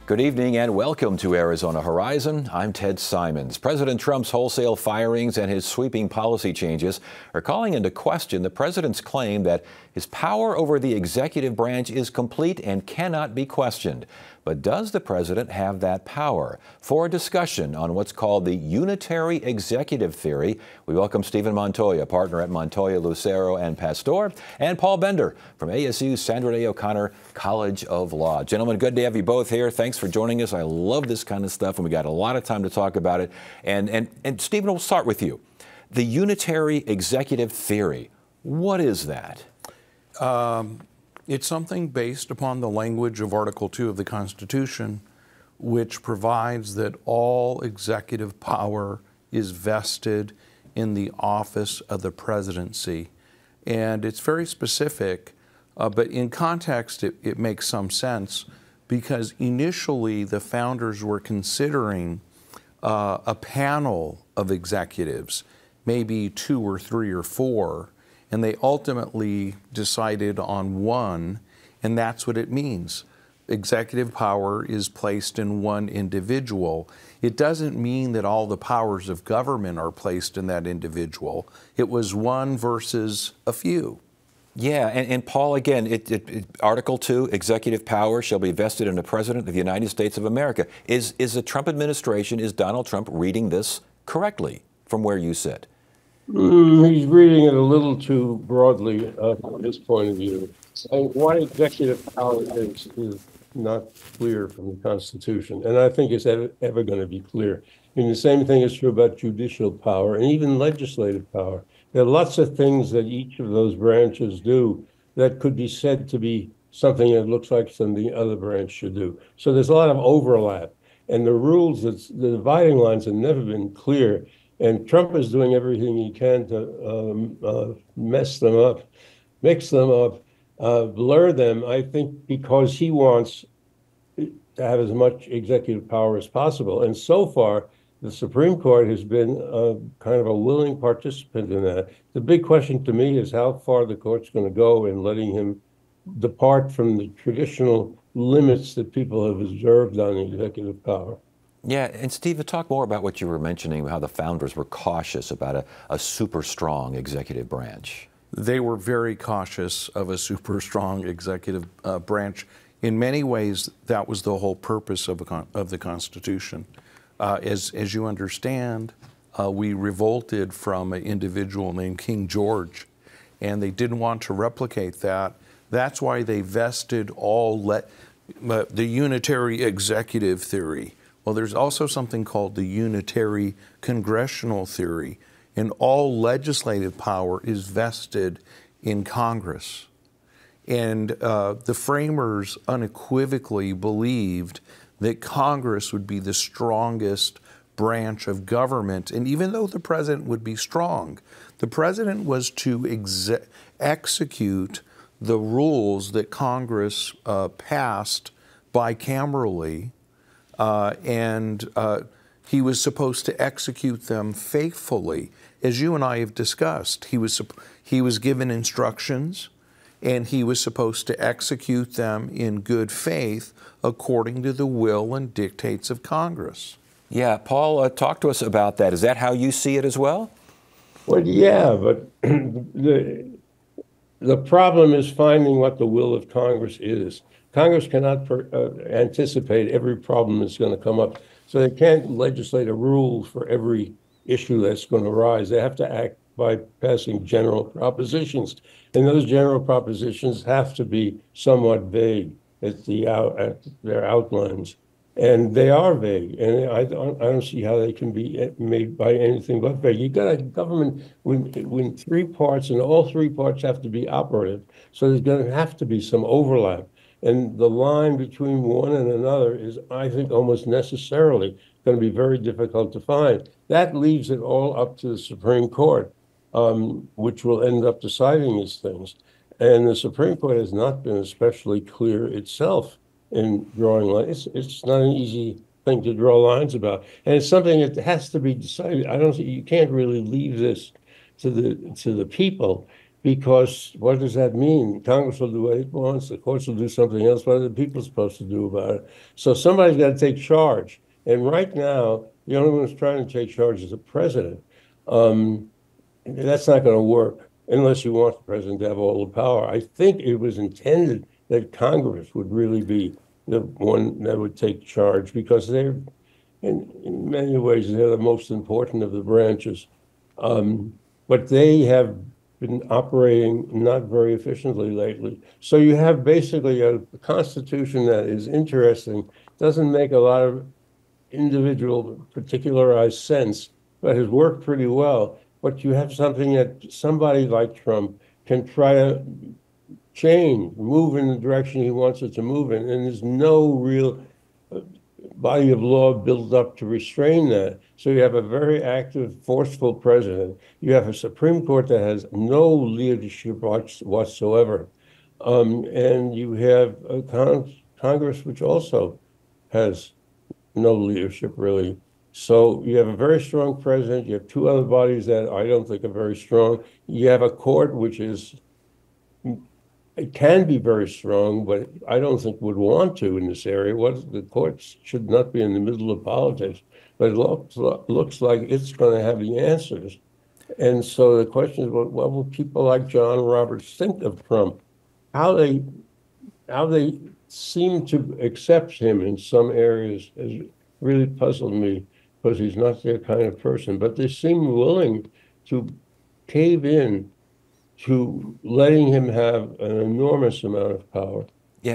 Good evening and welcome to Arizona Horizon. I'm Ted Simons. President Trump's wholesale firings and his sweeping policy changes are calling into question the president's claim that his power over the executive branch is complete and cannot be questioned. But does the president have that power? For a discussion on what's called the unitary executive theory, we welcome Stephen Montoya, partner at Montoya, Lucero and Pastor, and Paul Bender from ASU's Sandra Day O'Connor College of Law. Gentlemen, good to have you both here. Thanks for joining us. I love this kind of stuff, and we got a lot of time to talk about it. And Stephen, we'll start with you. The unitary executive theory, what is that? It's something based upon the language of Article 2 of the Constitution, which provides that all executive power is vested in the office of the presidency. And it's very specific, but in context it makes some sense, because initially the founders were considering a panel of executives, maybe 2 or 3 or 4, and they ultimately decided on one, and that's what it means. Executive power is placed in one individual. It doesn't mean that all the powers of government are placed in that individual. It was one versus a few. Yeah, and Paul, again, Article 2, executive power shall be vested in the President of the United States of America. Is the Trump administration, is Donald Trump reading this correctly from where you sit? He's reading it a little too broadly from his point of view. And what executive power is not clear from the Constitution, and I think it's ever going to be clear. And the same thing is true about judicial power and even legislative power. There are lots of things that each of those branches do that could be said to be something that looks like something the other branch should do. So there's a lot of overlap, and the rules, the dividing lines have never been clear. And Trump is doing everything he can to mess them up, mix them up, blur them, I think, because he wants to have as much executive power as possible. And so far, the Supreme Court has been kind of a willing participant in that. The big question to me is how far the court's going to go in letting him depart from the traditional limits that people have observed on executive power. Yeah, and Steve, talk more about what you were mentioning, how the founders were cautious about a super strong executive branch. They were very cautious of a super strong executive branch. In many ways, that was the whole purpose of the Constitution. As you understand, we revolted from an individual named King George, and they didn't want to replicate that. That's why they vested the unitary executive theory. Well, there's also something called the unitary congressional theory, and all legislative power is vested in Congress. And the framers unequivocally believed that Congress would be the strongest branch of government. And even though the president would be strong, the president was to execute the rules that Congress passed bicamerally. And he was supposed to execute them faithfully. As you and I have discussed, he was given instructions, and he was supposed to execute them in good faith according to the will and dictates of Congress. Yeah, Paul, talk to us about that. Is that how you see it as well? Well, yeah, but the problem is finding what the will of Congress is. Congress cannot anticipate every problem that's going to come up. So they can't legislate a rule for every issue that's going to arise. They have to act by passing general propositions. And those general propositions have to be somewhat vague at their outlines. And they are vague. And I don't see how they can be made by anything but vague. You got a government with 3 parts, and all 3 parts have to be operative. So there's going to have to be some overlap. And the line between one and another is, I think, almost necessarily going to be very difficult to find. That leaves it all up to the Supreme Court, which will end up deciding these things. And the Supreme Court has not been especially clear itself in drawing lines. It's not an easy thing to draw lines about. And it's something that has to be decided. You can't really leave this to the people, because what does that mean? Congress will do what it wants, the courts will do something else. What are the people supposed to do about it? So somebody's got to take charge. And right now, the only one who's trying to take charge is the president. That's not going to work unless you want the president to have all the power. I think it was intended that Congress would really be the one that would take charge, because they're, in many ways, they're the most important of the branches. But they have been operating not very efficiently lately. So you have basically a constitution that is interesting, doesn't make a lot of individual particularized sense, but has worked pretty well. But you have something that somebody like Trump can try to change, move in the direction he wants it to move in, and there's no real body of law built up to restrain that. So you have a very active, forceful president. You have a Supreme Court that has no leadership whatsoever. And you have a Congress which also has no leadership, really. So you have a very strong president. You have two other bodies that I don't think are very strong. You have a court which is, it can be very strong, but I don't think would want to in this area. The courts should not be in the middle of politics, but it looks like it's going to have the answers. And so the question is, what will people like John Roberts think of Trump? How they seem to accept him in some areas has really puzzled me, because he's not their kind of person. But they seem willing to cave in to letting him have an enormous amount of power. Yeah,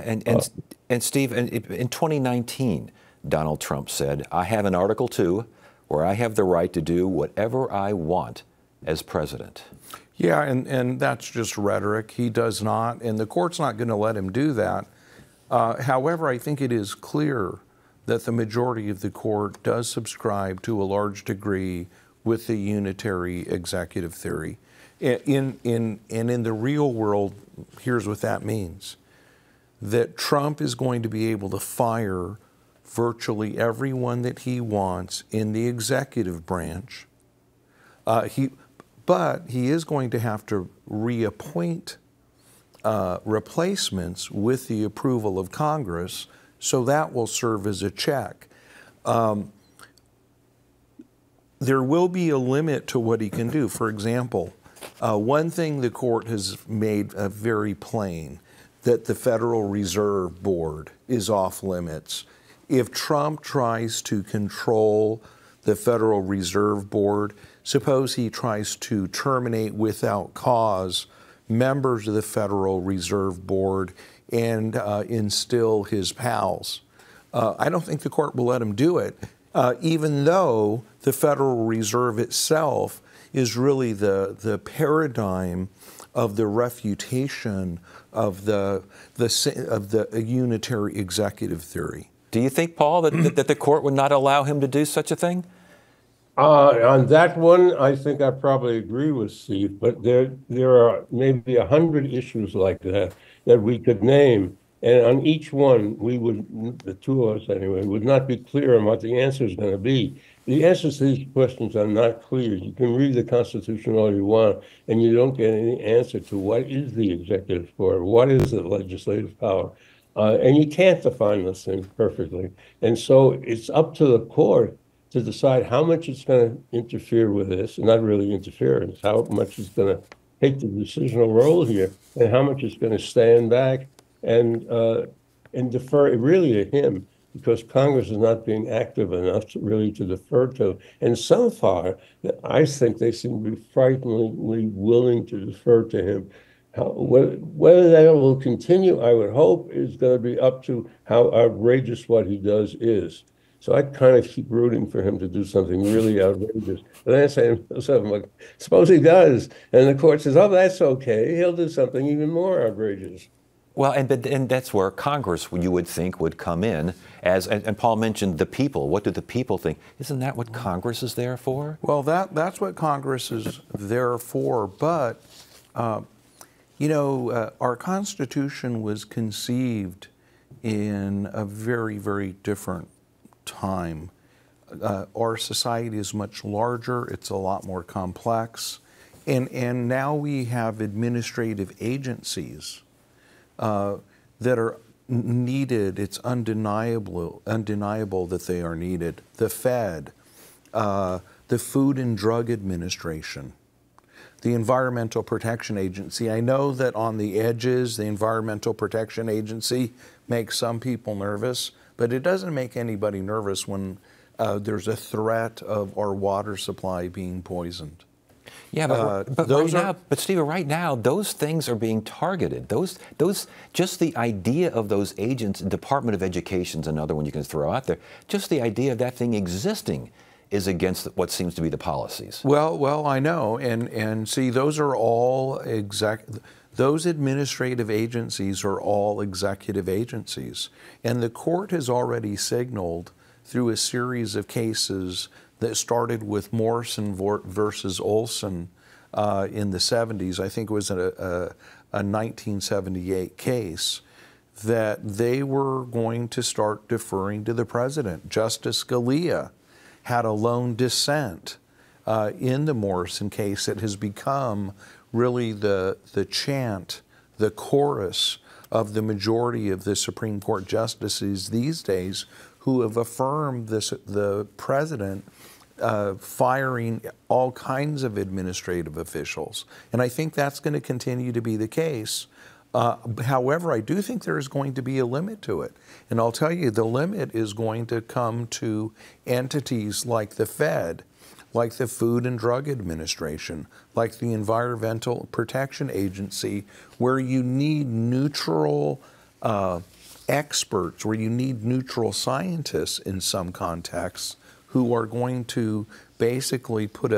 and Steve, in 2019, Donald Trump said, "I have an Article 2 where I have the right to do whatever I want as president." Yeah, and that's just rhetoric. He does not, and the court's not going to let him do that. However, I think it is clear that the majority of the court does subscribe to a large degree with the unitary executive theory. In the real world, here's what that means: that Trump is going to be able to fire virtually everyone that he wants in the executive branch. But he is going to have to reappoint replacements with the approval of Congress, so that will serve as a check. There will be a limit to what he can do. For example, one thing the court has made very plain, that the Federal Reserve Board is off limits. If Trump tries to control the Federal Reserve Board, suppose he tries to terminate without cause members of the Federal Reserve Board and instill his pals. I don't think the court will let him do it, even though the Federal Reserve itself is really the paradigm of the refutation of the unitary executive theory. Do you think, Paul, that the court would not allow him to do such a thing? On that one, I think I probably agree with Steve, but there are maybe 100 issues like that we could name. And on each one, we would, the two of us anyway, would not be clear on what the answer is going to be. The answers to these questions are not clear. You can read the Constitution all you want, and you don't get any answer to what is the executive power, what is the legislative power. And you can't define those things perfectly. And so it's up to the court to decide how much it's going to interfere with this, and not really interference, how much it's going to take the decisional role here, and how much it's going to stand back and defer really to him, because Congress is not being active enough to defer to. And so far, I think they seem to be frighteningly willing to defer to him. Whether that will continue, I would hope, is going to be up to how outrageous what he does is. So I kind of keep rooting for him to do something really outrageous. But then I say to myself, like, suppose he does, and the court says, oh, that's okay, he'll do something even more outrageous. Well, and that's where Congress, you would think, would come in, and Paul mentioned the people. What do the people think? Isn't that what Congress is there for? Well, that's what Congress is there for, but you know, our Constitution was conceived in a very, very different time. Our society is much larger, it's a lot more complex, And now we have administrative agencies that are needed. It's undeniable that they are needed. The Fed, the Food and Drug Administration, the Environmental Protection Agency. I know that on the edges, the Environmental Protection Agency makes some people nervous, but it doesn't make anybody nervous when there's a threat of our water supply being poisoned. Yeah, but Steve, right now, those things are being targeted. Just the idea of those agents, Department of Education's another one you can throw out there. Just the idea of that thing existing is against what seems to be the policies. Well, I know, and see, those are all those administrative agencies are all executive agencies, and the court has already signaled through a series of cases that started with Morrison versus Olson in the 70s. I think it was a 1978 case, that they were going to start deferring to the president. Justice Scalia had a lone dissent in the Morrison case that has become really the chant, the chorus of the majority of the Supreme Court justices these days, who have affirmed the president firing all kinds of administrative officials. And I think that's going to continue to be the case. However, I do think there is going to be a limit to it. And I'll tell you, the limit is going to come to entities like the Fed, like the Food and Drug Administration, like the Environmental Protection Agency, where you need neutral experts, where you need neutral scientists in some contexts, who are going to basically put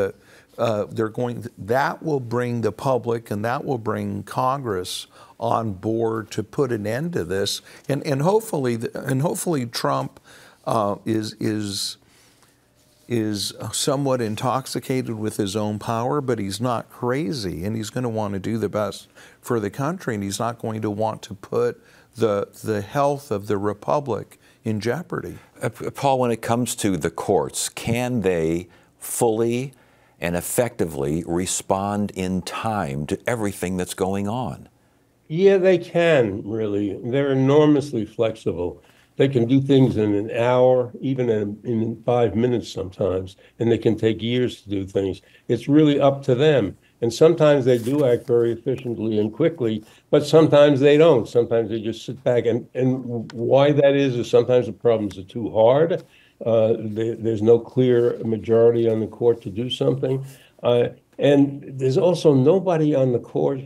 that will bring the public and that will bring Congress on board to put an end to this, and hopefully Trump is somewhat intoxicated with his own power, but he's not crazy, and he's going to want to do the best for the country, and he's not going to want to put the health of the republic in jeopardy. Paul, when it comes to the courts, can they fully and effectively respond in time to everything that's going on? Yeah, they can, really. They're enormously flexible. They can do things in an hour, even in 5 minutes sometimes, and they can take years to do things. It's really up to them. And sometimes they do act very efficiently and quickly, but sometimes they don't. Sometimes they just sit back. And why that is sometimes the problems are too hard. There's no clear majority on the court to do something. And there's also nobody on the court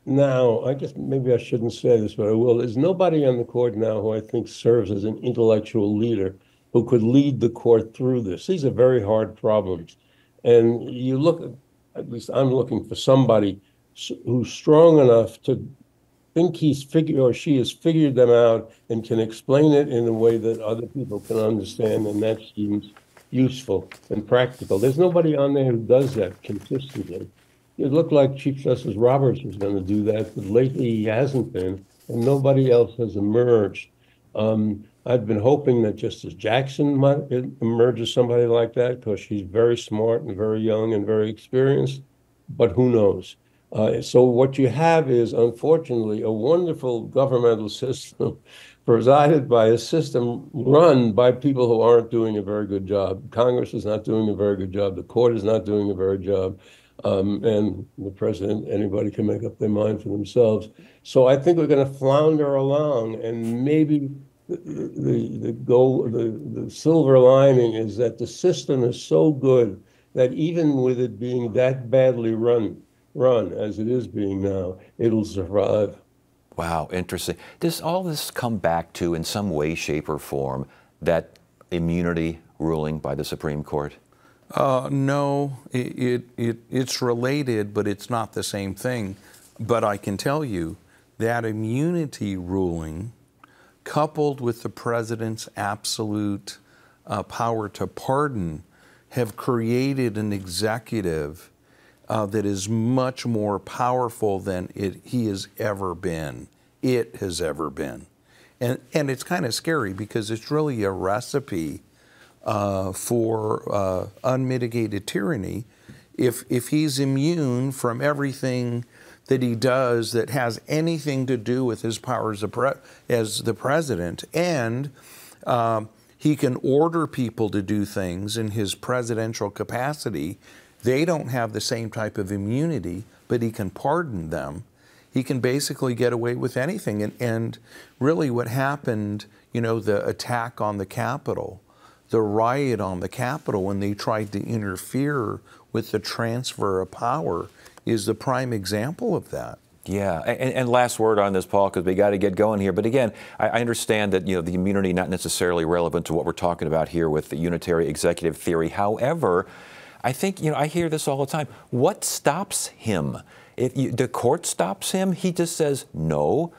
now. I guess maybe I shouldn't say this, but I will. There's nobody on the court now who I think serves as an intellectual leader who could lead the court through this. These are very hard problems. And you look, at least I'm looking for somebody who's strong enough to think he's figured or she has figured them out and can explain it in a way that other people can understand, and that seems useful and practical. There's nobody on there who does that consistently. It looked like Chief Justice Roberts was going to do that, but lately he hasn't been, and nobody else has emerged. I've been hoping that Justice Jackson might emerge as somebody like that, because she's very smart and very young and very experienced, but who knows? So what you have is, unfortunately, a wonderful governmental system presided by a system run by people who aren't doing a very good job. Congress is not doing a very good job. The court is not doing a very good job. And the president, anybody can make up their mind for themselves. So I think we're going to flounder along, and maybe the silver lining is that the system is so good that even with it being that badly run as it is being now, it'll survive. Wow, interesting. Does all this come back to, in some way, shape, or form, that immunity ruling by the Supreme Court? No, it's related, but it's not the same thing. But I can tell you that immunity ruling, coupled with the president's absolute power to pardon, have created an executive that is much more powerful than he has ever been. It has ever been. And it's kind of scary, because it's really a recipe for unmitigated tyranny. if he's immune from everything that he does that has anything to do with his powers as the president, and he can order people to do things in his presidential capacity, they don't have the same type of immunity, but he can pardon them. He can basically get away with anything. And really what happened, you know, the attack on the Capitol, the riot on the Capitol when they tried to interfere with the transfer of power is the prime example of that. Yeah, and last word on this, Paul, because we got to get going here. But again, I understand that, you know, the immunity not necessarily relevant to what we're talking about here with the unitary executive theory. However, I think, you know, I hear this all the time. What stops him? If the court stops him, he just says no.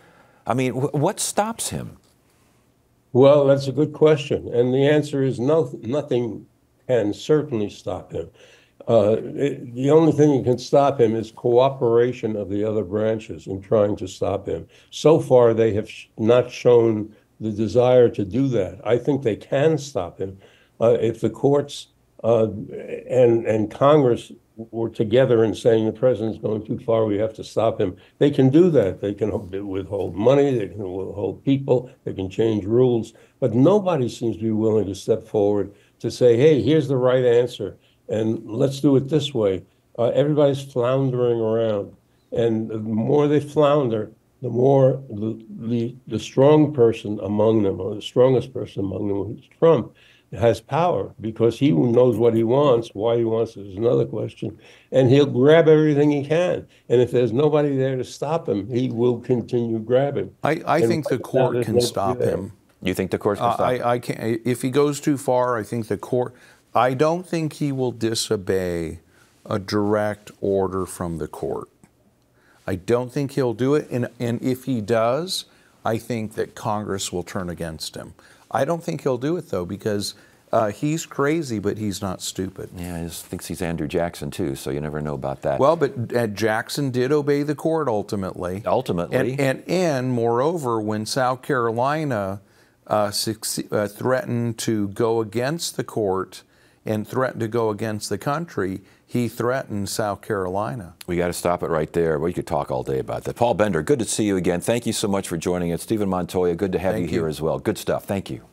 I mean, what stops him? Well, that's a good question. And the answer is no, nothing can certainly stop him. The only thing that can stop him is cooperation of the other branches in trying to stop him. So far, they have not shown the desire to do that. I think they can stop him if the courts and Congress were together in saying the president's going too far, we have to stop him. They can do that. They can withhold money, they can withhold people, they can change rules, but nobody seems to be willing to step forward to say, hey, here's the right answer, and let's do it this way. Everybody's floundering around, and the more they flounder, the more the strong person among them, or the strongest person among them, who's Trump, has power, because he knows what he wants. Why he wants it is another question. And he'll grab everything he can. And if there's nobody there to stop him, he will continue grabbing. I think the court can stop him. You think the court can stop him? I can't. If he goes too far, I think the court. I don't think he will disobey a direct order from the court. I don't think he'll do it. And if he does, I think that Congress will turn against him. I don't think he'll do it, though, because he's crazy, but he's not stupid. Yeah, he just thinks he's Andrew Jackson, too, so you never know about that. Well, but Jackson did obey the court ultimately. Ultimately. And moreover, when South Carolina threatened to go against the court and threatened to go against the country, he threatened South Carolina. We got to stop it right there. We could talk all day about that. Paul Bender, good to see you again. Thank you so much for joining us. Stephen Montoya, good to have you here as well. Good stuff. Thank you.